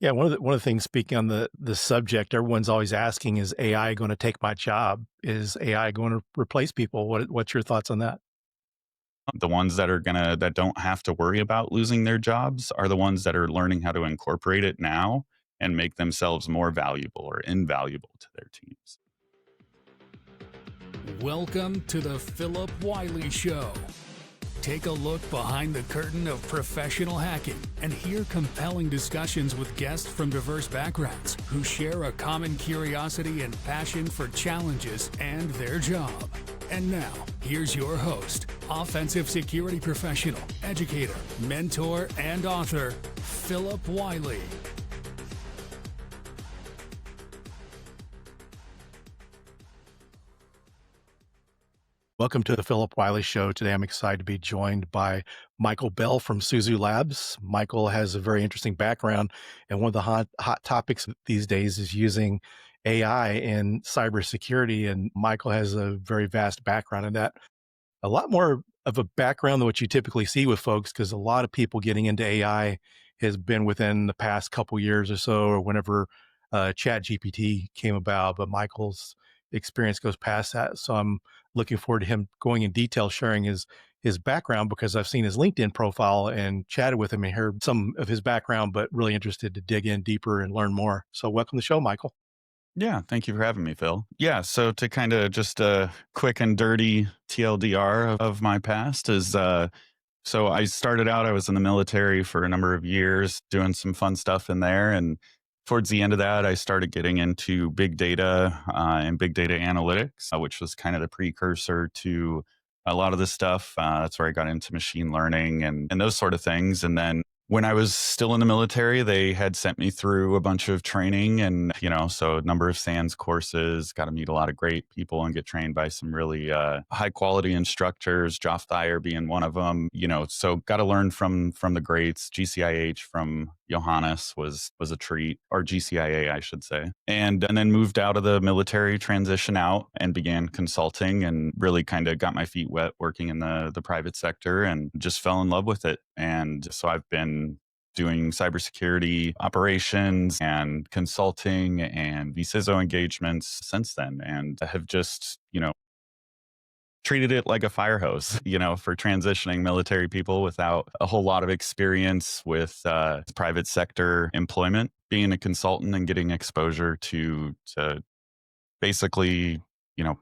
Yeah, one of the things, speaking on the subject, everyone's always asking, is AI going to take my job? Is AI going to replace people? What's your thoughts on that? The ones that don't have to worry about losing their jobs are the ones that are learning how to incorporate it now and make themselves more valuable or invaluable to their teams. Welcome to the Phillip Wylie Show. Take a look behind the curtain of professional hacking and hear compelling discussions with guests from diverse backgrounds who share a common curiosity and passion for challenges and their job. And now, here's your host, offensive security professional, educator, mentor, and author, Phillip Wylie. Welcome to the Phillip Wylie Show. Today, I'm excited to be joined by Michael Bell from Suzu Labs. Michael has a very interesting background, and one of the hot topics these days is using AI in cybersecurity. And Michael has a very vast background in that, a lot more of a background than what you typically see with folks, because a lot of people getting into AI has been within the past couple years or so, or whenever Chat GPT came about. But Michael's experience goes past that. So I'm looking forward to him going in detail, sharing his background, because I've seen his LinkedIn profile and chatted with him and heard some of his background, but really interested to dig in deeper and learn more. So welcome to the show, Michael. Yeah, thank you for having me, Phil. Yeah, so to kind of just a quick and dirty TLDR of my past is so I started out, I was in the military for a number of years doing some fun stuff in there. And towards the end of that, I started getting into big data and big data analytics, which was kind of the precursor to a lot of this stuff. That's where I got into machine learning and those sort of things. And then when I was still in the military, they had sent me through a bunch of training and, so a number of SANS courses, got to meet a lot of great people and get trained by some really high quality instructors, Joff Thayer being one of them, so got to learn from the greats. GCIH from Johannes was a treat, or GCIA, I should say. And then moved out of the military, transition out and began consulting and really kind of got my feet wet working in the private sector and just fell in love with it. And so I've been doing cybersecurity operations and consulting and vCISO engagements since then, and have just, treated it like a fire hose, for transitioning military people without a whole lot of experience with private sector employment, being a consultant and getting exposure to basically,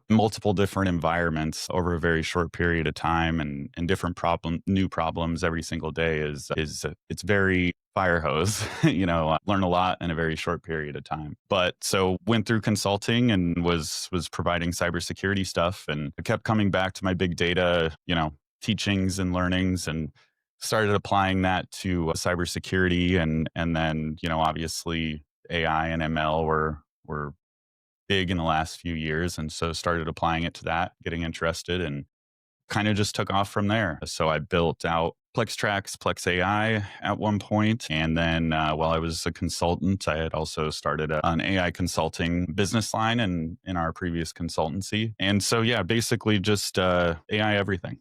multiple different environments over a very short period of time and different new problems every single day it's very fire hose. I learn a lot in a very short period of time. But so went through consulting and was providing cybersecurity stuff, and I kept coming back to my big data, teachings and learnings, and started applying that to cybersecurity, and then, obviously AI and ML were big in the last few years. And so started applying it to that, getting interested, and kind of just took off from there. So I built out PlexTrax, Plex AI at one point. And then while I was a consultant, I had also started an AI consulting business line in our previous consultancy. And so, yeah, basically just AI everything.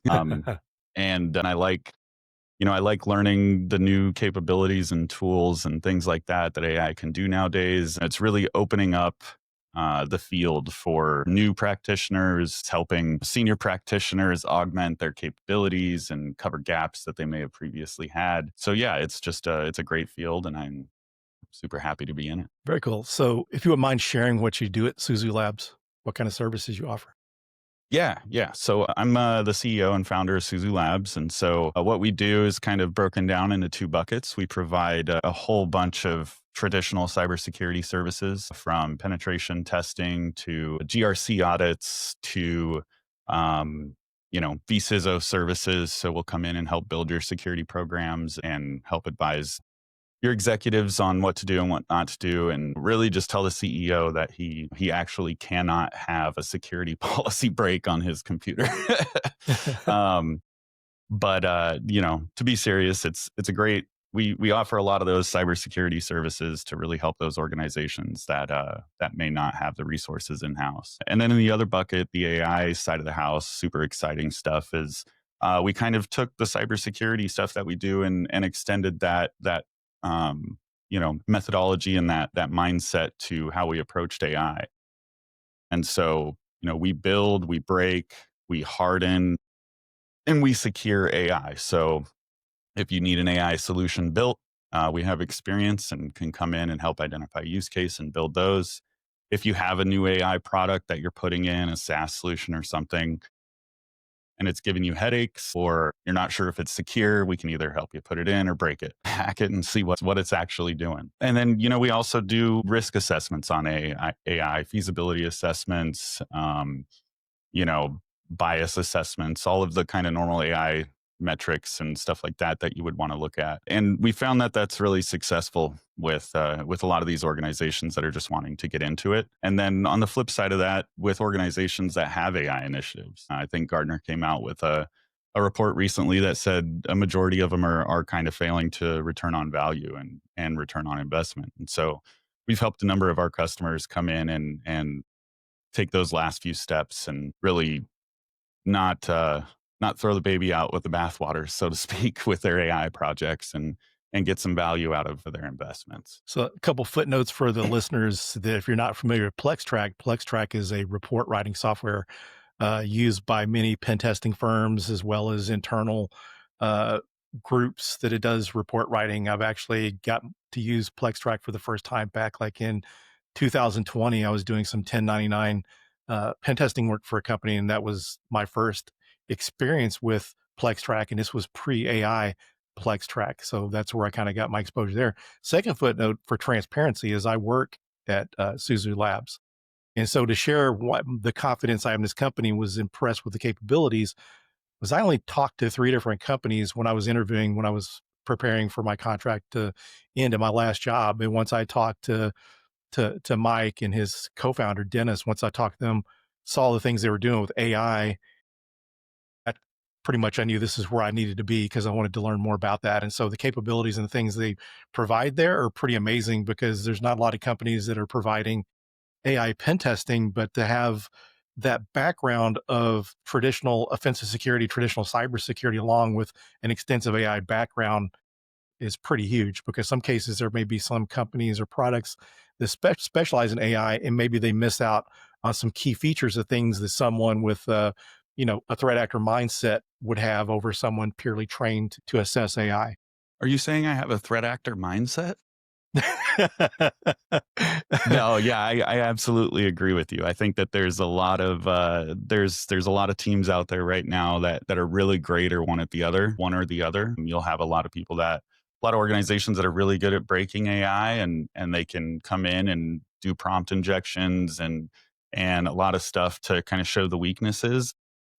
And I like I like learning the new capabilities and tools and things like that AI can do nowadays. It's really opening up the field for new practitioners, helping senior practitioners augment their capabilities and cover gaps that they may have previously had. So yeah, it's a great field, and I'm super happy to be in it. Very cool. So if you wouldn't mind sharing what you do at Suzu Labs, what kind of services you offer? Yeah. So I'm the CEO and founder of Suzu Labs. And so what we do is kind of broken down into two buckets. We provide a whole bunch of traditional cybersecurity services, from penetration testing to GRC audits to, vCISO services. So we'll come in and help build your security programs and help advise your executives on what to do and what not to do, and really just tell the CEO that he actually cannot have a security policy break on his computer. um, but to be serious, it's a great. We offer a lot of those cybersecurity services to really help those organizations that may not have the resources in house. And then in the other bucket, the AI side of the house, super exciting stuff is we kind of took the cybersecurity stuff that we do and extended that methodology and that mindset to how we approached AI. And so, we build, we break, we harden, and we secure AI. So if you need an AI solution built, we have experience and can come in and help identify use case and build those. If you have a new AI product that you're putting in, a SaaS solution or something, and it's giving you headaches or you're not sure if it's secure, we can either help you put it in or break it, hack it and see what it's actually doing. And then, we also do risk assessments on AI feasibility assessments, you know, bias assessments, all of the kind of normal AI metrics and stuff like that you would want to look at. And we found that that's really successful with a lot of these organizations that are just wanting to get into it. And then on the flip side of that, with organizations that have AI initiatives, I think Gartner came out with a report recently that said a majority of them are kind of failing to return on value and return on investment. And so we've helped a number of our customers come in and take those last few steps and really not throw the baby out with the bathwater, so to speak, with their AI projects and get some value out of their investments. So a couple footnotes for the listeners that if you're not familiar with Plextrack is a report writing software used by many pen testing firms as well as internal uh, groups that it does report writing. I've actually gotten to use Plextrack for the first time back like in 2020. I was doing some 1099 pen testing work for a company, and that was my first experience with Plextrack, and this was pre-AI Plextrack. So that's where I kind of got my exposure there. Second footnote for transparency is I work at Suzu Labs. And so to share what the confidence I have in this company was impressed with the capabilities was I only talked to 3 different companies when I was interviewing, when I was preparing for my contract to end at my last job. And once I talked to Mike and his co-founder, Dennis, once I talked to them, saw the things they were doing with AI, pretty much I knew this is where I needed to be because I wanted to learn more about that. And so the capabilities and the things they provide there are pretty amazing because there's not a lot of companies that are providing AI pen testing, but to have that background of traditional offensive security, traditional cybersecurity, along with an extensive AI background is pretty huge because some cases there may be some companies or products that specialize in AI and maybe they miss out on some key features of things that someone with a threat actor mindset would have over someone purely trained to assess AI. Are you saying I have a threat actor mindset? No, yeah, I absolutely agree with you. I think that there's a lot of there's a lot of teams out there right now that are really great or one or the other. You'll have a lot of organizations that are really good at breaking AI and they can come in and do prompt injections and a lot of stuff to kind of show the weaknesses.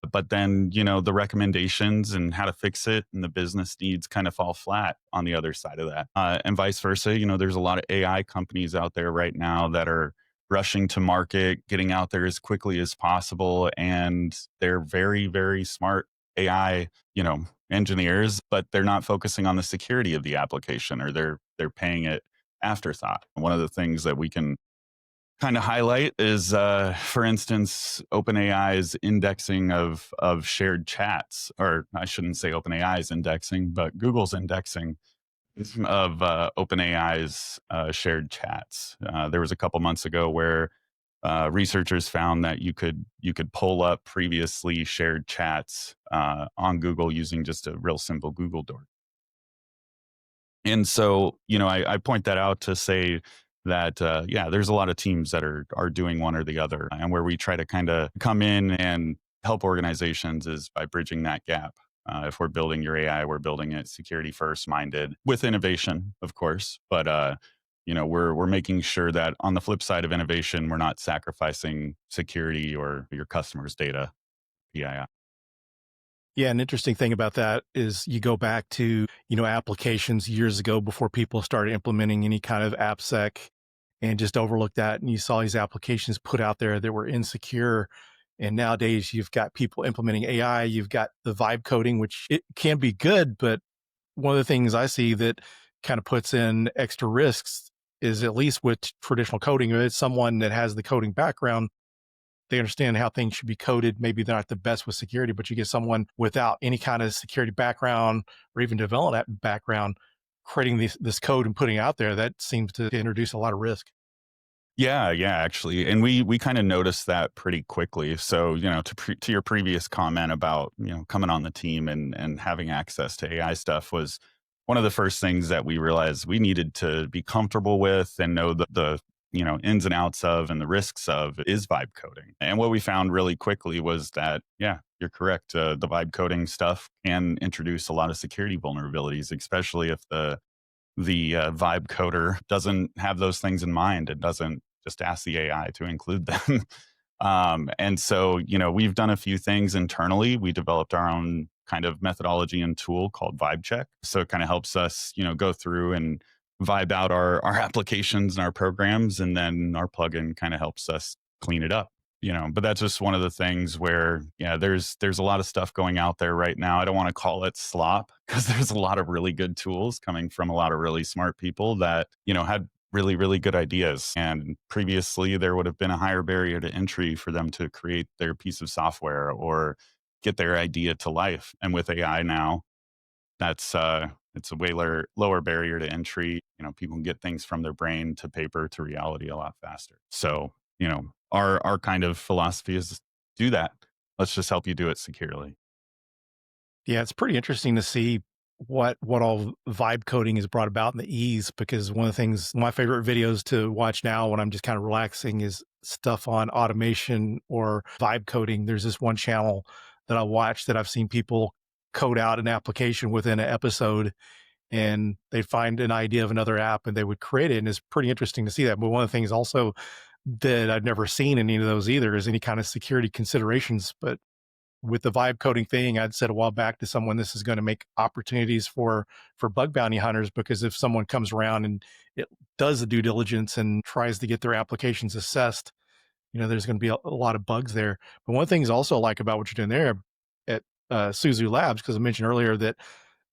But then, the recommendations and how to fix it and the business needs kind of fall flat on the other side of that. And vice versa, there's a lot of AI companies out there right now that are rushing to market, getting out there as quickly as possible. And they're very, very smart AI, engineers, but they're not focusing on the security of the application or they're paying it afterthought. One of the things that we can kind of highlight is, for instance, OpenAI's indexing of shared chats, or I shouldn't say OpenAI's indexing, but Google's indexing of OpenAI's shared chats. There was a couple months ago where researchers found that you could pull up previously shared chats on Google using just a real simple Google door. And so, I point that out to say that, yeah, there's a lot of teams that are doing one or the other. And where we try to kind of come in and help organizations is by bridging that gap. If we're building your AI, we're building it security first minded with innovation, of course. But, we're making sure that on the flip side of innovation, we're not sacrificing security or your customers' data, PII. Yeah, an interesting thing about that is you go back to, applications years ago before people started implementing any kind of AppSec and just overlooked that. And you saw these applications put out there that were insecure. And nowadays you've got people implementing AI, you've got the vibe coding, which it can be good. But one of the things I see that kind of puts in extra risks is at least with traditional coding, it's someone that has the coding background. They understand how things should be coded. Maybe they're not the best with security, but you get someone without any kind of security background or even development background creating this code and putting it out there, that seems to introduce a lot of risk. Yeah, yeah, actually, and we kind of noticed that pretty quickly. So, to your previous comment about coming on the team and having access to AI stuff was one of the first things that we realized we needed to be comfortable with and know the ins and outs of and the risks of is vibe coding. And what we found really quickly was that yeah, you're correct. The vibe coding stuff can introduce a lot of security vulnerabilities, especially if the vibe coder doesn't have those things in mind and doesn't just ask the AI to include them. And so, we've done a few things internally. We developed our own kind of methodology and tool called Vibe Check. So it kind of helps us, go through and vibe out our applications and our programs. And then our plugin kind of helps us clean it up. But that's just one of the things where, yeah, there's a lot of stuff going out there right now. I don't want to call it slop because there's a lot of really good tools coming from a lot of really smart people that, had really, really good ideas. And previously there would have been a higher barrier to entry for them to create their piece of software or get their idea to life. And with AI now, that's it's a way lower barrier to entry. People can get things from their brain to paper to reality a lot faster. So, our kind of philosophy is do that. Let's just help you do it securely. Yeah, it's pretty interesting to see what all vibe coding has brought about in the ease, because one of the things, my favorite videos to watch now when I'm just kind of relaxing is stuff on automation or vibe coding. There's this one channel that I watch that I've seen people code out an application within an episode, and they find an idea of another app and they would create it. And it's pretty interesting to see that. But one of the things also that I've never seen in any of those either is any kind of security considerations. But with the vibe coding thing, I'd said a while back to someone, this is going to make opportunities for bug bounty hunters, because if someone comes around and it does the due diligence and tries to get their applications assessed, there's going to be a lot of bugs there. But one of the things I also like about what you're doing there at Suzu Labs, because I mentioned earlier that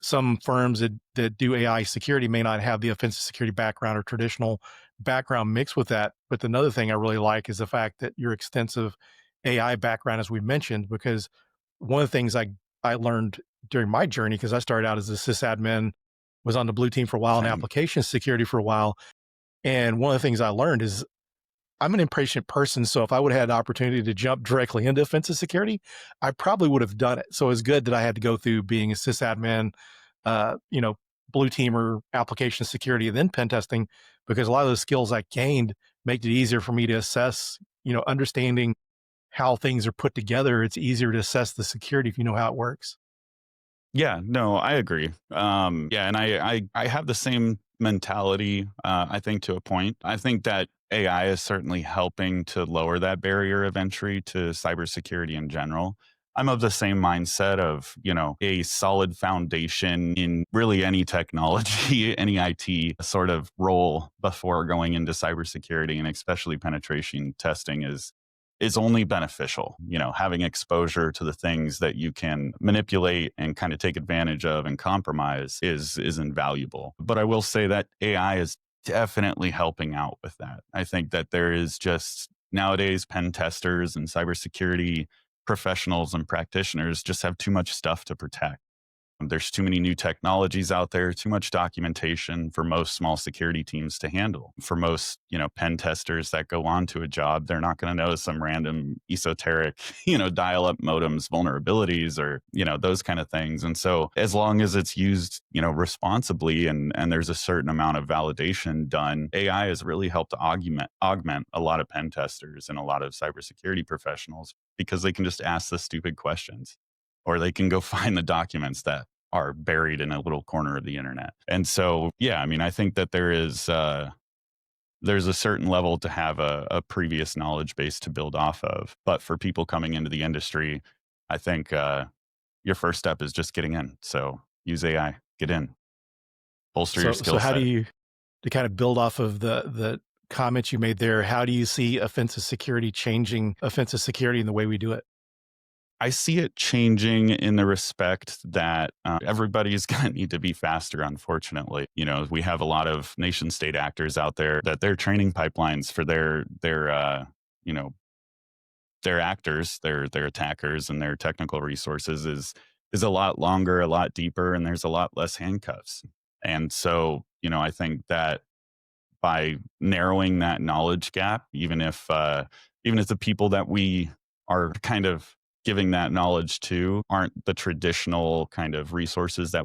some firms that do AI security may not have the offensive security background or traditional background mixed with that. But another thing I really like is the fact that your extensive AI background, as we mentioned, because one of the things I learned during my journey, because I started out as a sysadmin, was on the blue team for a while and Same. application security for a while. And one of the things I learned is I'm an impatient person. So if I would have had the opportunity to jump directly into offensive security, I probably would have done it. So it's good that I had to go through being a sysadmin, uh, you know, blue teamer, application security, and then pen testing, because a lot of those skills I gained make it easier for me to assess, understanding how things are put together. It's easier to assess the security if you know how it works. Yeah, no, I agree. Yeah, and I have the same mentality. I think to a point. I think that AI is certainly helping to lower that barrier of entry to cybersecurity in general. I'm of the same mindset of a solid foundation in really any technology, any IT sort of role before going into cybersecurity, and especially penetration testing is only beneficial. Having exposure to the things that you can manipulate and kind of take advantage of and compromise is invaluable. But I will say that AI is definitely helping out with that. I think that there is just nowadays pen testers and cybersecurity professionals and practitioners just have too much stuff to protect. There's too many new technologies out there, too much documentation for most small security teams to handle. For most, pen testers that go on to a job, they're not going to know some random esoteric, dial-up modems vulnerabilities or, those kind of things. And so as long as it's used, responsibly and there's a certain amount of validation done, AI has really helped to augment a lot of pen testers and a lot of cybersecurity professionals, because they can just ask the stupid questions, or they can go find the documents that are buried in a little corner of the internet. And so, yeah, I mean, I think that there's a certain level to have a previous knowledge base to build off of. But for people coming into the industry, I think your first step is just getting in. So use AI, get in, bolster your So skill how do set. you, to kind of build off of the comments you made there, how do you see offensive security changing offensive security in the way we do it? I see it changing in the respect that everybody's going to need to be faster, unfortunately. We have a lot of nation state actors out there that their training pipelines for you know, their actors, their attackers and their technical resources is a lot longer, a lot deeper, and there's a lot less handcuffs. And so, I think that by narrowing that knowledge gap, even if the people that we are kind of giving that knowledge to aren't the traditional kind of resources that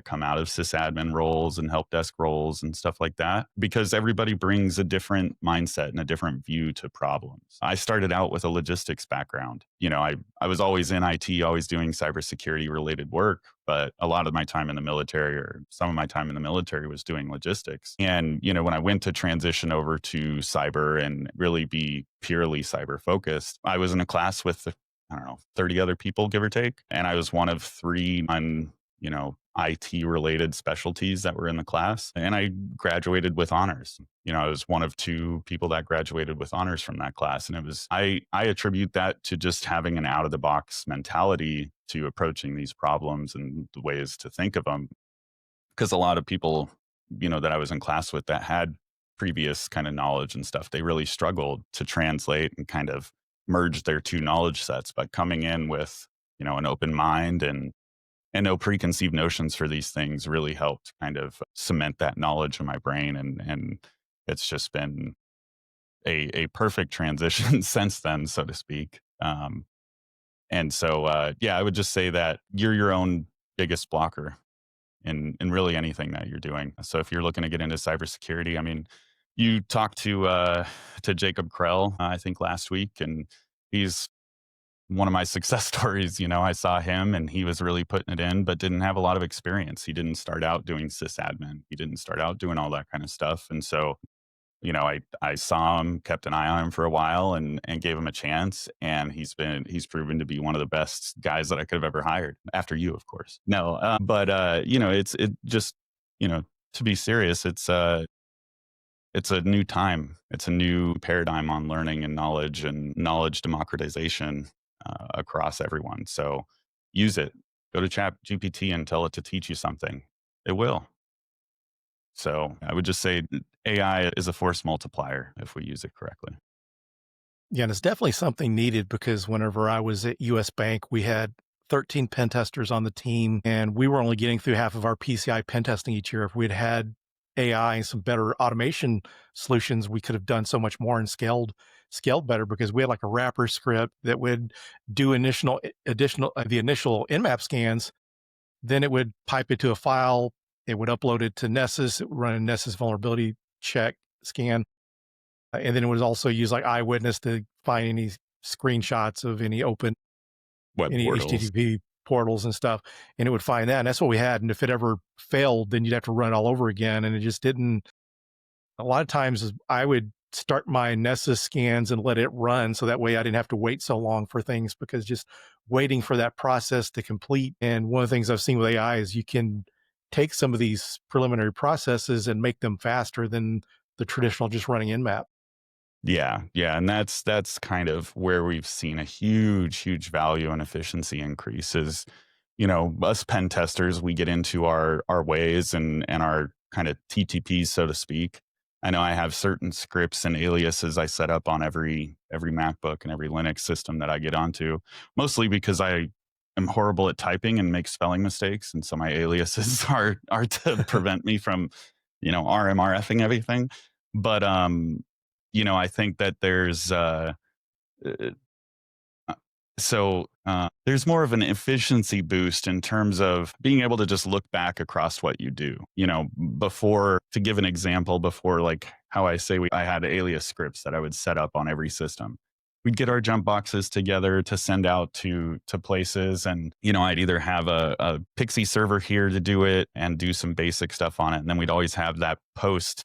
come out of sysadmin roles and help desk roles and stuff like that, because everybody brings a different mindset and a different view to problems. I started out with a logistics background. I was always in IT, always doing cybersecurity related work, but a lot of my time in the military, or some of my time in the military, was doing logistics. And, when I went to transition over to cyber and really be purely cyber focused, I was in a class with, I don't know, 30 other people, give or take. And I was one of three IT related specialties that were in the class. And I graduated with honors. I was one of two people that graduated with honors from that class. And I attribute that to just having an out of the box mentality to approaching these problems and the ways to think of them. Because a lot of people, that I was in class with that had previous kind of knowledge and stuff, they really struggled to translate and kind of merge their two knowledge sets. But coming in with, an open mind and no preconceived notions for these things really helped kind of cement that knowledge in my brain. And it's just been a perfect transition since then, so to speak. And so, yeah, I would just say that you're your own biggest blocker in really anything that you're doing. So if you're looking to get into cybersecurity, I mean, you talked to Jacob Krell, I think last week, and he's one of my success stories. I saw him and he was really putting it in, but didn't have a lot of experience. He didn't start out doing sysadmin. He didn't start out doing all that kind of stuff. And so, I saw him, kept an eye on him for a while and gave him a chance. And he's proven to be one of the best guys that I could have ever hired, after you, of course. No, but to be serious, it's a new time. It's a new paradigm on learning and knowledge democratization across everyone. So use it. Go to Chat GPT and tell it to teach you something. It will. So I would just say AI is a force multiplier if we use it correctly. Yeah, and it's definitely something needed, because whenever I was at US Bank, we had 13 pen testers on the team, and we were only getting through half of our PCI pen testing each year. If we'd had AI and some better automation solutions, we could have done so much more and scaled better, because we had like a wrapper script that would do the initial Nmap scans. Then it would pipe it to a file. It would upload it to Nessus. It would run a Nessus vulnerability check scan. And then it would also use like Eyewitness to find any screenshots of any Web any portals. HTTP portals and stuff. And it would find that. And that's what we had. And if it ever failed, then you'd have to run it all over again. And it just didn't. A lot of times I would start my Nessus scans and let it run, so that way I didn't have to wait so long for things, because just waiting for that process to complete. And one of the things I've seen with AI is you can take some of these preliminary processes and make them faster than the traditional just running Nmap. Yeah. And that's kind of where we've seen a huge value and efficiency increase is, us pen testers, we get into our ways and our kind of TTPs, so to speak. I know I have certain scripts and aliases I set up on every MacBook and every Linux system that I get onto, mostly because I am horrible at typing and make spelling mistakes. And so my aliases are to prevent me from, RMRFing everything. But, I think that there's there's more of an efficiency boost in terms of being able to just look back across what you do. Before, to give an example, before, like how I say I had alias scripts that I would set up on every system. We'd get our jump boxes together to send out to places, and I'd either have a Pixie server here to do it and do some basic stuff on it, and then we'd always have that post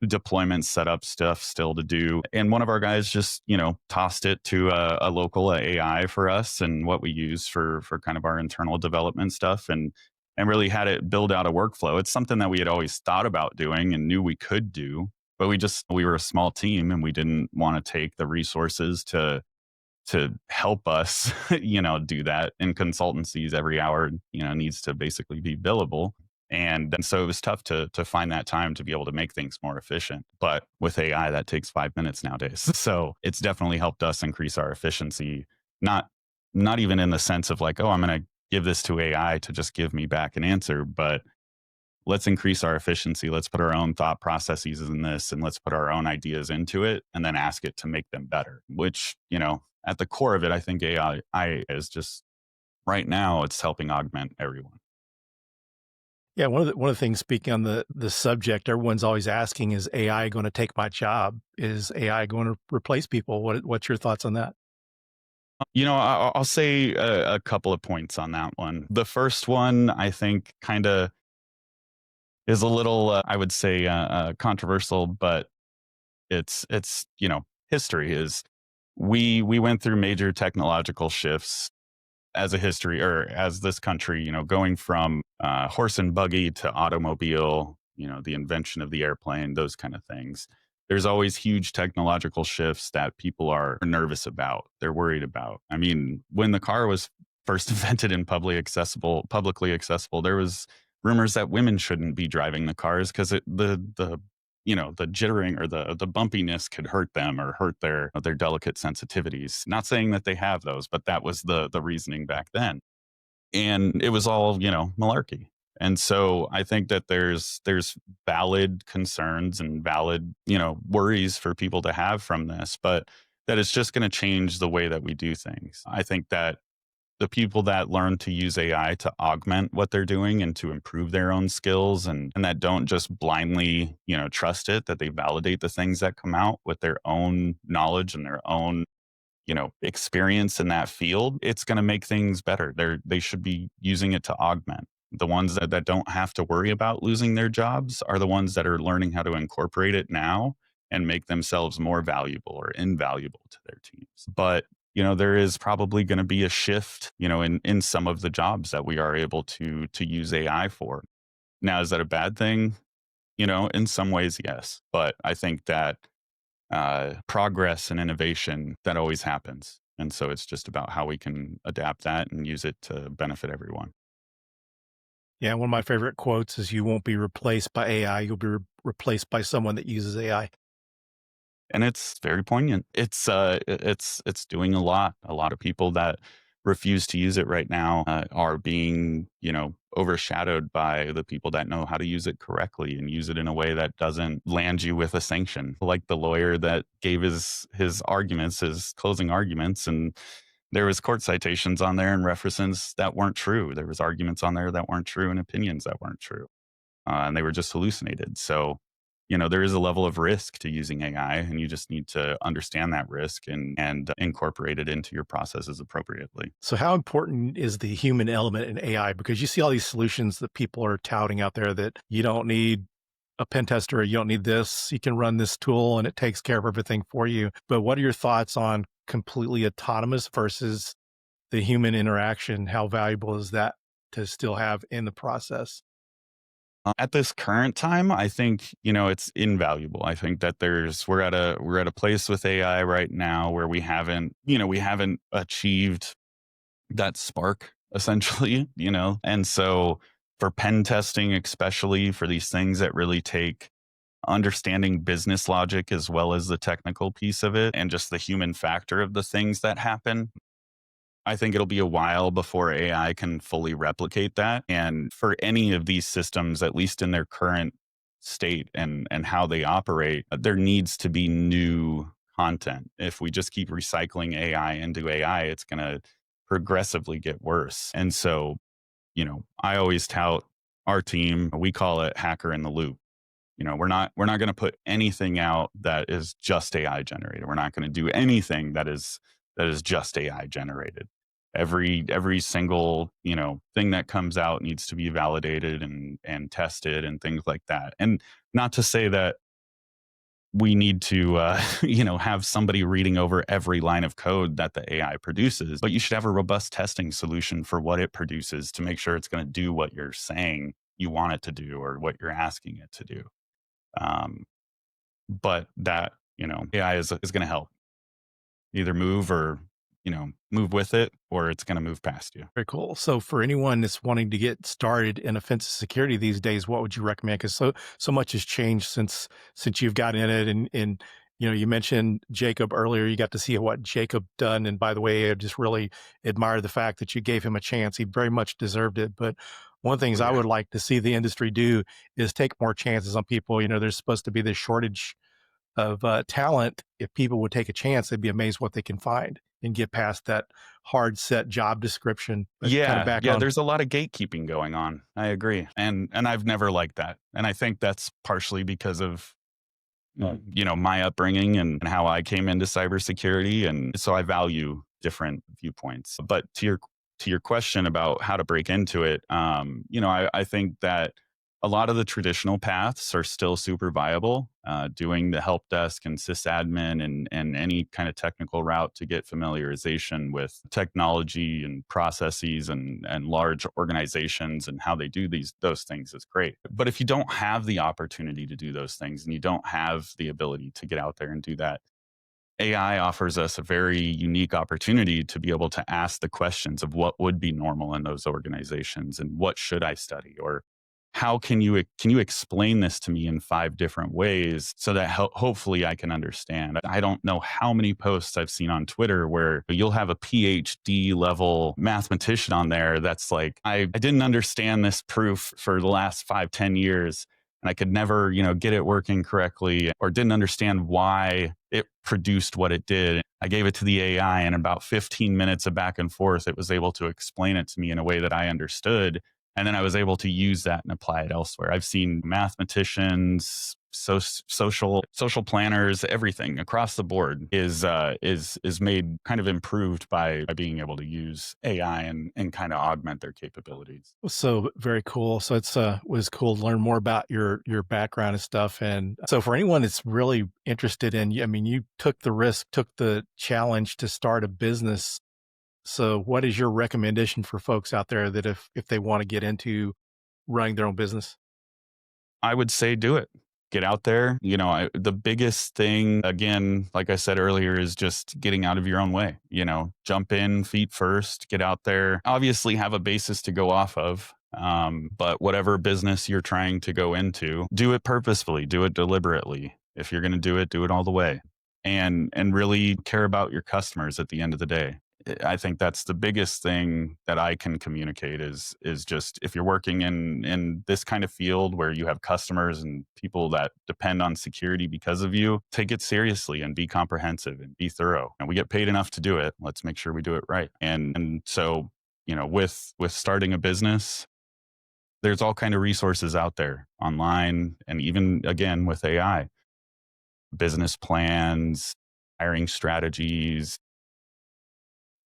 deployment setup stuff still to do. And one of our guys just, tossed it to a local AI for us and what we use for kind of our internal development stuff, and really had it build out a workflow. It's something that we had always thought about doing and knew we could do, but we were a small team and we didn't want to take the resources to help us, do that. In consultancies, every hour, needs to basically be billable. And so it was tough to find that time to be able to make things more efficient. But with AI, that takes 5 minutes nowadays. So it's definitely helped us increase our efficiency, not even in the sense of like, oh, I'm going to give this to AI to just give me back an answer, but let's increase our efficiency. Let's put our own thought processes in this and let's put our own ideas into it and then ask it to make them better, which, at the core of it, I think AI is just right now it's helping augment everyone. Yeah, one of the things, speaking on the subject, everyone's always asking, is AI going to take my job? Is AI going to replace people? What's your thoughts on that? I'll say a couple of points on that one. The first one, I think, kind of is a little, I would say, controversial, but it's history is we went through major technological shifts as a history or as this country, going from horse and buggy to automobile, the invention of the airplane, those kind of things. There's always huge technological shifts that people are nervous about. They're worried about. I mean, when the car was first invented and publicly accessible, there was rumors that women shouldn't be driving the cars because the jittering or the bumpiness could hurt them or hurt their delicate sensitivities. Not saying that they have those, but that was the reasoning back then. And it was all, malarkey. And so I think that there's valid concerns and valid, worries for people to have from this, but that it's just going to change the way that we do things. I think that the people that learn to use AI to augment what they're doing and to improve their own skills and that don't just blindly, trust it, that they validate the things that come out with their own knowledge and their own, experience in that field, it's going to make things better. They should be using it to augment. The ones that don't have to worry about losing their jobs are the ones that are learning how to incorporate it now and make themselves more valuable or invaluable to their teams. But there is probably going to be a shift, in some of the jobs that we are able to use AI for. Now, is that a bad thing? In some ways, yes. But I think that progress and innovation, that always happens. And so it's just about how we can adapt that and use it to benefit everyone. Yeah, one of my favorite quotes is, "You won't be replaced by AI. You'll be replaced by someone that uses AI." And it's very poignant. It's doing a lot. A lot of people that refuse to use it right now are being, overshadowed by the people that know how to use it correctly and use it in a way that doesn't land you with a sanction. Like the lawyer that gave his arguments, his closing arguments, and there was court citations on there and references that weren't true. There was arguments on there that weren't true and opinions that weren't true, and they were just hallucinated. So there is a level of risk to using AI, and you just need to understand that risk and incorporate it into your processes appropriately. So how important is the human element in AI? Because you see all these solutions that people are touting out there that you don't need a pen tester, or you don't need this. You can run this tool and it takes care of everything for you. But what are your thoughts on completely autonomous versus the human interaction? How valuable is that to still have in the process? At this current time, I think it's invaluable. I think that we're at a place with AI right now where we haven't achieved that spark essentially, and so for pen testing, especially for these things that really take understanding business logic as well as the technical piece of it and just the human factor of the things that happen. I think it'll be a while before AI can fully replicate that. And for any of these systems, at least in their current state and how they operate, there needs to be new content. If we just keep recycling AI into AI, it's going to progressively get worse. And so, I always tout our team, we call it hacker in the loop. We're not going to put anything out that is just AI generated. We're not going to do anything that is just AI generated. Every single thing that comes out needs to be validated and tested and things like that. And not to say that we need to have somebody reading over every line of code that the AI produces, but you should have a robust testing solution for what it produces to make sure it's going to do what you're saying you want it to do or what you're asking it to do. But that AI is going to help either move with it, or it's going to move past you. Very cool. So for anyone that's wanting to get started in offensive security these days, what would you recommend? Because so much has changed since you've got in it. And you mentioned Jacob earlier. You got to see what Jacob done. And by the way, I just really admire the fact that you gave him a chance. He very much deserved it. But One of the things Oh, I yeah. would like to see the industry do is take more chances on people. There's supposed to be this shortage of talent. If people would take a chance, they'd be amazed what they can find and get past that hard set job description. But kind of Yeah, back yeah, on, there's a lot of gatekeeping going on. I agree. And I've never liked that. And I think that's partially because of my upbringing and how I came into cybersecurity. And so I value different viewpoints. But to your question about how to break into it, I think that a lot of the traditional paths are still super viable. Doing the help desk and sysadmin and any kind of technical route to get familiarization with technology and processes and large organizations and how they do those things is great. But if you don't have the opportunity to do those things and you don't have the ability to get out there and do that, AI offers us a very unique opportunity to be able to ask the questions of what would be normal in those organizations and what should I study, or how can you explain this to me in 5 different ways so that hopefully I can understand. I don't know how many posts I've seen on Twitter where you'll have a PhD level mathematician on there that's like, I didn't understand this proof for the last 5-10 years, and I could never, get it working correctly, or didn't understand why it produced what it did. I gave it to the AI, and in about 15 minutes of back and forth, it was able to explain it to me in a way that I understood. And then I was able to use that and apply it elsewhere. I've seen mathematicians, social planners, everything across the board is made kind of improved by being able to use AI and kind of augment their capabilities. so very cool. So it's was cool to learn more about your background and stuff. And so for anyone that's really interested in, I mean, you took the risk, took the challenge to start a business. So what is your recommendation for folks out there that if they want to get into running their own business? I would say do it. Get out there. The biggest thing, again, like I said earlier, is just getting out of your own way. Jump in feet first, get out there. Obviously, have a basis to go off of. But whatever business you're trying to go into, do it purposefully, do it deliberately. If you're going to do it all the way, and really care about your customers at the end of the day. I think that's the biggest thing that I can communicate is just, if you're working in this kind of field where you have customers and people that depend on security because of you, take it seriously and be comprehensive and be thorough. And we get paid enough to do it. Let's make sure we do it right. And so, with starting a business, there's all kind of resources out there online, and even again with AI, business plans, hiring strategies,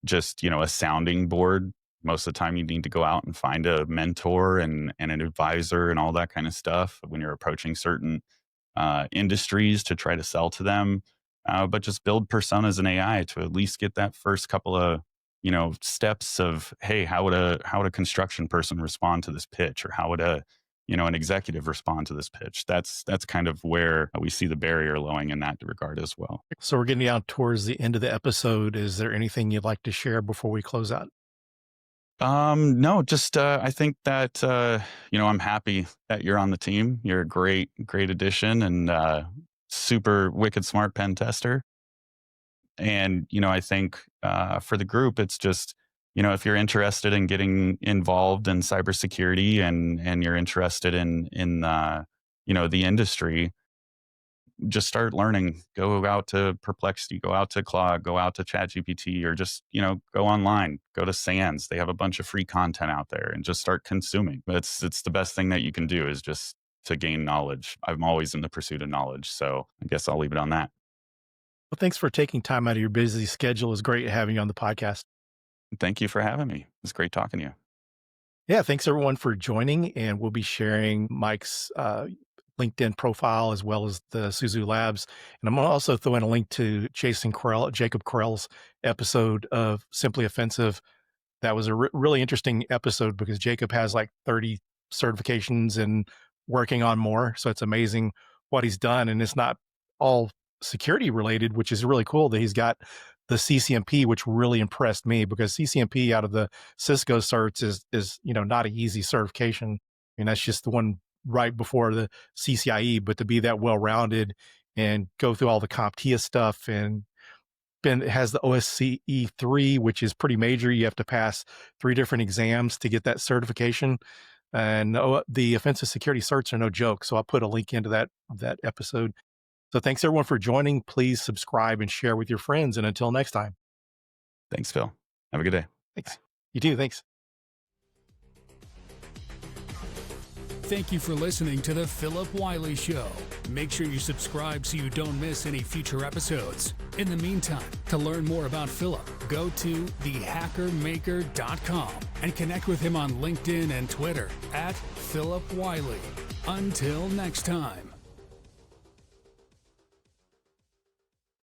just, a sounding board. Most of the time you need to go out and find a mentor and an advisor and all that kind of stuff when you're approaching certain industries to try to sell to them. But just build personas in AI to at least get that first couple of, steps of, hey, how would a construction person respond to this pitch, or how would an executive respond to this pitch. That's kind of where we see the barrier lowering in that regard as well. So we're getting down towards the end of the episode. Is there anything you'd like to share before we close out? No, just I think that I'm happy that you're on the team. You're a great addition, and super wicked smart pen tester. And I think for the group, it's just, if you're interested in getting involved in cybersecurity and you're interested in the industry, just start learning. Go out to Perplexity, go out to Claude, go out to ChatGPT, or just, go online, go to SANS. They have a bunch of free content out there, and just start consuming. It's the best thing that you can do, is just to gain knowledge. I'm always in the pursuit of knowledge. So I guess I'll leave it on that. Well, thanks for taking time out of your busy schedule. It was great having you on the podcast. Thank you for having me. It's great talking to you. Yeah, thanks everyone for joining. And we'll be sharing Mike's LinkedIn profile as well as the Suzu Labs. And I'm also throwing a link to Jacob Correll's episode of Simply Offensive. That was a really interesting episode because Jacob has like 30 certifications and working on more. So it's amazing what he's done. And it's not all security related, which is really cool that he's got the CCMP, which really impressed me, because CCMP out of the Cisco certs is not an easy certification. I mean, that's just the one right before the CCIE, but to be that well-rounded and go through all the CompTIA stuff, and it has the OSCE 3, which is pretty major. You have to pass 3 different exams to get that certification. And the offensive security certs are no joke. So I'll put a link into that episode. So thanks everyone for joining. Please subscribe and share with your friends. And until next time. Thanks, Phil. Have a good day. Thanks. You too. Thanks. Thank you for listening to The Phillip Wylie Show. Make sure you subscribe so you don't miss any future episodes. In the meantime, to learn more about Phillip, go to thehackermaker.com and connect with him on LinkedIn and Twitter @Phillip Wylie. Until next time.